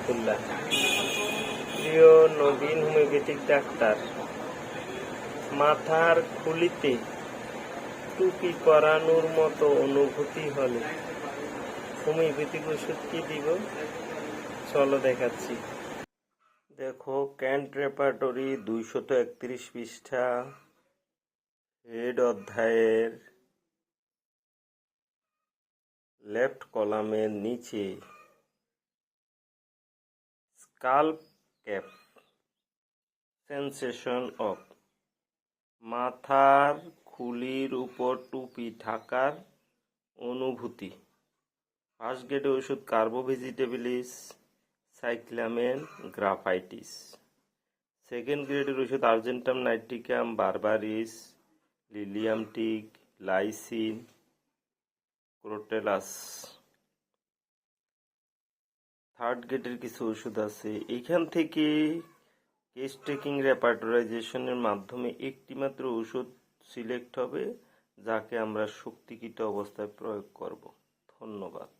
রহমতুল্লাহ। প্রিয় নবীন homeopathic doctor, মাথার খুলিতে টুপি পরানোর মতো অনুভূতি হলে হোমিওপ্যাথিক ওষুধ কি দিব? চলো দেখাচ্ছি। দেখো, ক্যান্ট রেপার্টরি 231 পৃষ্ঠা, হেড অধ্যায়ের লেফট কলামের নিচে স্কাল্প ক্যাপ সেন্সেশন অফ, মাথার খুলির উপর টুপি ঢাকার অনুভূতি। ফার্স্ট গ্রেডের ওষুধ কার্বোভেজিটেবলিস, সাইক্লামেন, গ্রাফাইটিস। সেকেন্ড গ্রেডের ওষুধ argentum nitricum, berberis, lilium tig, lyssin, crotalus. Third গ্রেডের কিছু ওষুধ আছে। এইখান থেকে কেস টেকিং রেপার্টরাইজেশনের মাধ্যমে একটি মাত্র ওষুধ সিলেক্ট হবে, যাকে আমরা শক্তিকৃত অবস্থায় প্রয়োগ করব। ধন্যবাদ।